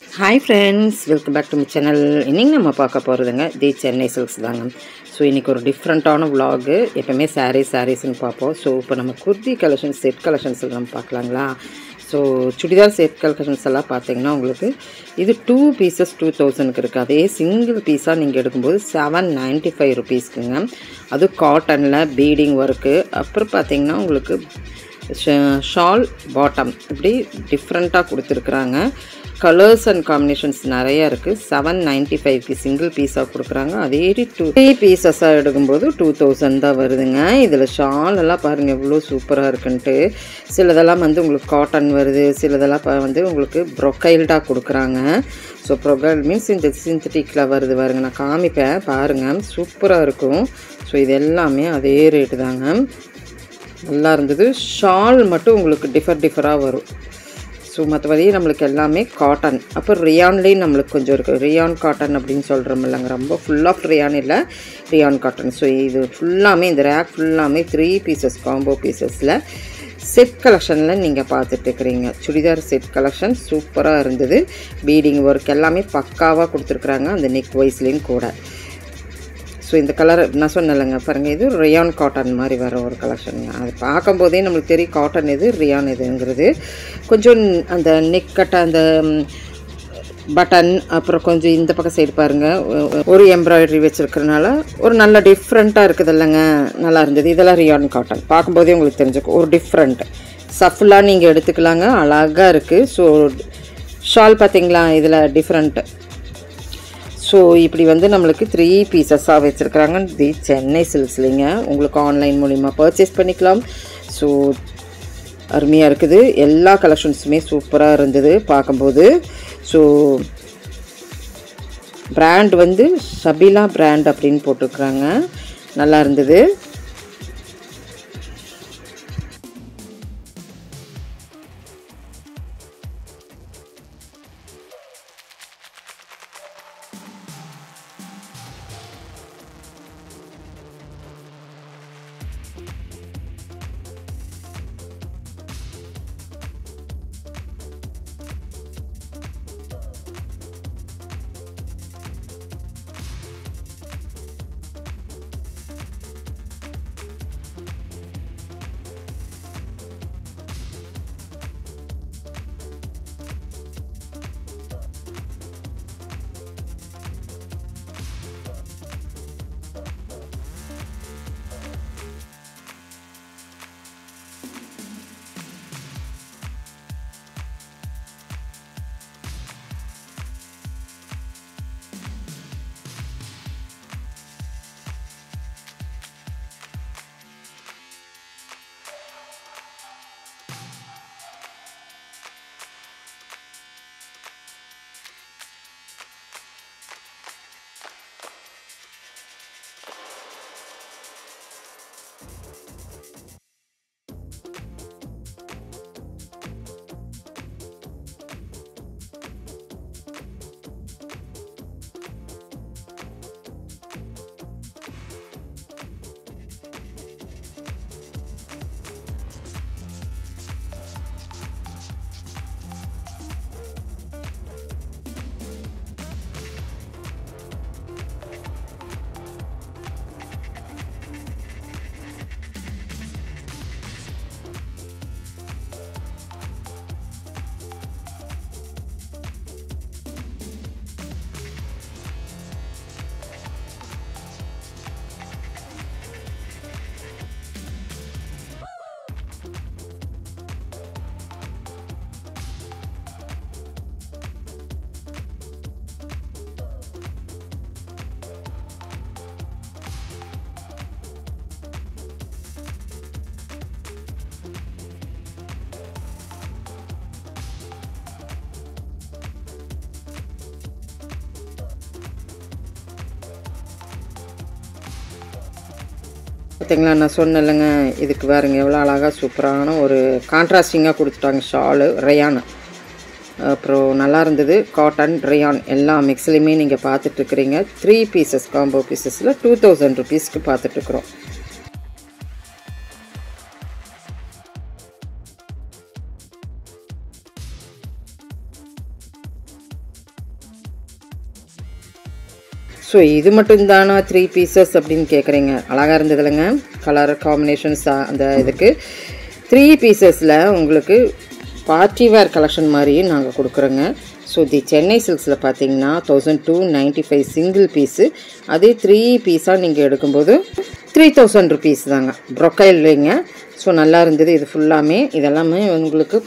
Hi friends, welcome back to my channel. இன்னைக்கு நம்ம பார்க்க போறதுங்க தி சென்னை சில்க்ஸ் தாங்க. ஸோ இன்றைக்கி ஒரு டிஃப்ரெண்ட்டான vlog. எப்போவுமே சாரீஸ்ன்னு பார்ப்போம். ஸோ இப்போ நம்ம குர்த்தி கலெக்ஷன்ஸ் செட் கலெக்ஷன்ஸ் நம்ம பார்க்கலாங்களா. ஸோ சுடிதார் செட் கலெக்ஷன்ஸ் எல்லாம் பார்த்தீங்கன்னா உங்களுக்கு இது 2 pieces 2000க்கு இருக்குது. அதே சிங்கிள் பீஸாக நீங்கள் எடுக்கும்போது 795 rupeesக்குங்க. அது காட்டனில் பீடிங் ஒர்க்கு. அப்புறம் பார்த்தீங்கன்னா உங்களுக்கு ஷால் பாட்டம் இப்படி டிஃப்ரெண்ட்டாக கொடுத்துருக்குறாங்க. கலர்ஸ் அண்ட் காம்பினேஷன்ஸ் நிறையா இருக்குது. 795க்கு சிங்கிள் பீஸாக கொடுக்குறாங்க. அதே 3 பீசஸாக எடுக்கும்போது 2000 தான் வருதுங்க. இதில் ஷால் எல்லாம் பாருங்கள் எவ்வளோ சூப்பராக இருக்குன்ட்டு. சிலதெல்லாம் வந்து உங்களுக்கு காட்டன் வருது, சிலதெல்லாம் வந்து உங்களுக்கு ப்ரொக்கைல்டாக கொடுக்குறாங்க. ஸோ ப்ரொக்கைல் மீன்ஸ் இந்த சிந்தட்டிக்கில் வருது பாருங்க, நான் காமிப்பேன் பாருங்கள், சூப்பராக இருக்கும். ஸோ இது எல்லாமே அதே ரேட்டு தாங்க. நல்லா இருந்தது. ஷால் மட்டும் உங்களுக்கு டிஃபராக வரும். ஸோ மற்றபடி நம்மளுக்கு எல்லாமே காட்டன். அப்புறம் ரியான்லேயும் நம்மளுக்கு கொஞ்சம் இருக்குது. ரியான் காட்டன் அப்படின்னு சொல்கிறோம் இல்லைங்க, ரொம்ப ஃபுல் ஆஃப் ரியான் இல்லை, ரியான் காட்டன். ஸோ இது ஃபுல்லாமே இந்த ரேக் ஃபுல்லாமே 3 பீசஸ் காம்போ பீசஸில் செட் கலெக்ஷனில் நீங்கள் பார்த்துட்ருக்குறீங்க. சுடிதார் செட் கலெக்ஷன் சூப்பராக இருந்தது. பீடிங் ஒர்க் எல்லாமே பக்காவாக கொடுத்துருக்குறாங்க, அந்த நெக் வைஸ்லேயும் கூட. ஸோ இந்த கலர் நான் சொன்னலைங்க பாருங்கள், இது ரியான் காட்டன் மாதிரி வர ஒரு கலெக்ஷனுங்க. அது பார்க்கும்போதே நம்மளுக்கு தெரியும் காட்டன் எது ரியான் எதுங்கிறது. கொஞ்சம் அந்த நெக் கட்ட அந்த பட்டன், அப்புறம் கொஞ்சம் இந்த பக்கம் சைடு பாருங்கள் ஒரு எம்ப்ராய்டரி வச்சுருக்கிறதுனால ஒரு நல்ல டிஃப்ரெண்ட்டாக இருக்குது இல்லைங்க, நல்லா இருந்தது. இதெல்லாம் ரியான் காட்டன் பார்க்கும்போதே உங்களுக்கு தெரிஞ்சுக்கும் ஒரு டிஃப்ரெண்ட். சஃப்லாக நீங்கள் எடுத்துக்கலாங்க, அழகாக இருக்குது. ஸோ ஷால் பார்த்தீங்களா இதில் டிஃப்ரெண்ட்டு. ஸோ இப்படி வந்து நம்மளுக்கு 3 பீசஸாக வச்சுருக்குறாங்க தி சென்னை சில்க்ஸ்லிங்க. உங்களுக்கு ஆன்லைன் மூலிமா பர்ச்சேஸ் பண்ணிக்கலாம். ஸோ அருமையாக இருக்குது. எல்லா கலெக்ஷன்ஸுமே சூப்பராக இருந்தது பார்க்கும்போது. ஸோ பிராண்ட் வந்து ஷபிலா பிராண்ட் அப்படின்னு போட்டிருக்குறாங்க, நல்லா இருந்தது. பார்த்தீங்களா, நான் சொன்னேன்லங்க, இதுக்கு பாருங்க எவ்வளோ அழகாக சூப்பரான ஒரு கான்ட்ராஸ்டிங்காக கொடுத்துட்டாங்க ஷாலு ரியான். அப்புறம் நல்லா இருந்தது. காட்டன் ரியான் எல்லா மிக்ஸ்லையுமே நீங்கள் பார்த்துட்ருக்குறீங்க. 3 பீசஸ் காம்போ பீசஸில் 2000 rupeesக்கு பார்த்துட்ருக்குறோம். ஸோ இது மட்டும்தானா 3 பீசஸ் அப்படின்னு கேட்குறீங்க. அழகாக இருந்தது இல்லைங்க கலர் காம்பினேஷன்ஸ். அந்த இதுக்கு 3 பீசஸில் உங்களுக்கு பார்ட்டி வேர் கலெக்ஷன் மாதிரியும் நாங்கள் கொடுக்குறோங்க. ஸோ தி சென்னை சில்க்ஸில் பார்த்தீங்கன்னா 1295 சிங்கிள் பீஸு. அதே 3 பீஸாக நீங்கள் எடுக்கும்போது 3000 ருபீஸ் தாங்க. ப்ரொக்கைல் இல்லைங்க. ஸோ நல்லா இருந்தது. இது ஃபுல்லாமே இதெல்லாமே உங்களுக்கு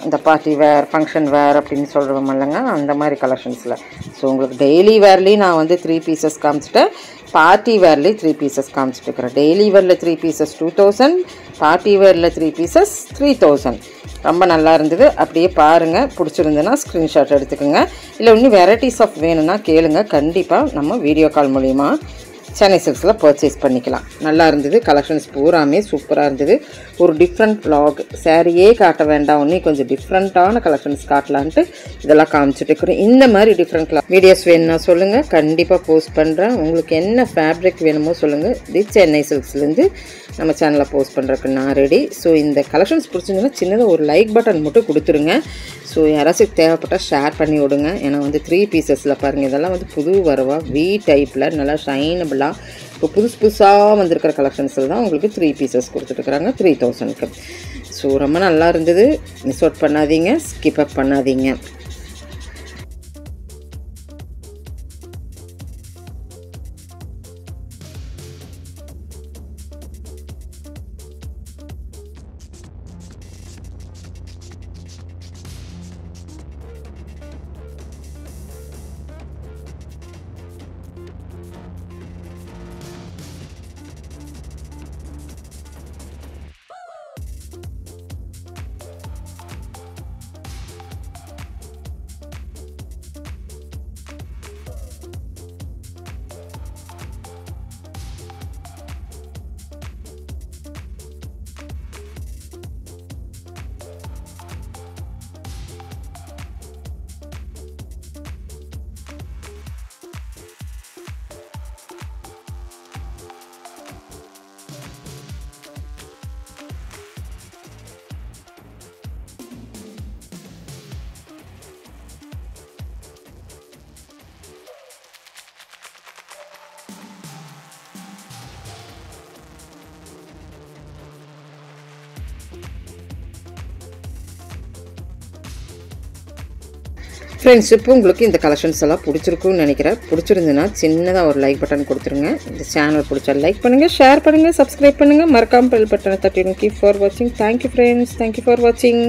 இந்த பார்ட்டி வேர் ஃபங்க்ஷன் வேர் அப்படின்னு சொல்கிறோம் இல்லைங்க, அந்த மாதிரி கலெக்ஷன்ஸில். ஸோ உங்களுக்கு டெய்லி வேர்லேயும் நான் வந்து 3 பீசஸ் காமிச்சிட்டேன், பார்ட்டி வேர்லேயும் 3 பீசஸ் காமிச்சிட்டுருக்கிறேன். டெய்லி வேரில் 3 பீசஸ் 2000, பார்ட்டி வேரில் 3 பீசஸ் 3000. ரொம்ப நல்லா இருந்தது. அப்படியே பாருங்கள், பிடிச்சிருந்துன்னா ஸ்க்ரீன்ஷாட் எடுத்துக்கோங்க. இல்லை இன்னும் வெரைட்டிஸ் ஆஃப் வேணும்னா கேளுங்க, கண்டிப்பாக நம்ம வீடியோ கால் மூலிமா சென்னை சில்க்ஸில் பர்ச்சேஸ் பண்ணிக்கலாம். நல்லா இருந்தது. கலெக்ஷன்ஸ் பூராமே சூப்பராக இருந்தது. ஒரு டிஃப்ரெண்ட் vlog, சாரியே காட்ட வேண்டாம், இன்னும் கொஞ்சம் டிஃப்ரெண்ட்டான கலெக்ஷன்ஸ் காட்டலான்ட்டு இதெல்லாம் காமிச்சிட்டு இருக்கிறேன். இந்த மாதிரி டிஃப்ரெண்ட் வீடியோஸ் வேணும்னா சொல்லுங்கள், கண்டிப்பாக போஸ்ட் பண்ணுறேன். உங்களுக்கு என்ன ஃபேப்ரிக் வேணுமோ சொல்லுங்கள். தி சென்னை சில்க்ஸ்லேருந்து நம்ம சேனலில் போஸ்ட் பண்ணுறதுக்கு நான் ரெடி. ஸோ இந்த கலெக்ஷன்ஸ் பிடிச்சிருந்துன்னா சின்னதாக ஒரு லைக் பட்டன் மட்டும் கொடுத்துருங்க. ஸோ யாராச்சும் தேவைப்பட்டால் ஷேர் பண்ணி விடுங்க. ஏன்னா வந்து 3 பீசஸில் பாருங்கள், இதெல்லாம் வந்து புது வரவா வி டைப்பில் நல்லா ஷைனபிளாக இப்போ புதுசாக வந்திருக்கிற கலெக்ஷன்ஸில் தான் உங்களுக்கு 3 பீசஸ் கொடுத்துட்டுருக்குறாங்க 3000க்கு. ஸோ ரொம்ப நல்லா இருந்தது. மிஸ் அவுட் பண்ணாதீங்க, ஸ்கிப் அப் பண்ணாதீங்க. ஃப்ரெண்ட்ஸ், இப்போ உங்களுக்கு இந்த கலெக்ஷன்ஸ் எல்லாம் பிடிச்சிருக்குன்னு நினைக்கிறேன். பிடிச்சிருந்துன்னா சின்னதாக ஒரு லைக் பட்டன் கொடுத்துருங்க. இந்த சேனல் பிடிச்சா லைக் பண்ணுங்கள், ஷேர் பண்ணுங்கள், சப்ஸ்கிரைப் பண்ணுங்கள், மறக்காமல் பெல் பட்டனை தட்டிடுங்க. கீப் ஃபார் வாட்சிங். தேங்க்யூ ஃப்ரெண்ட்ஸ், தேங்க்யூ ஃபார் வாட்சிங்.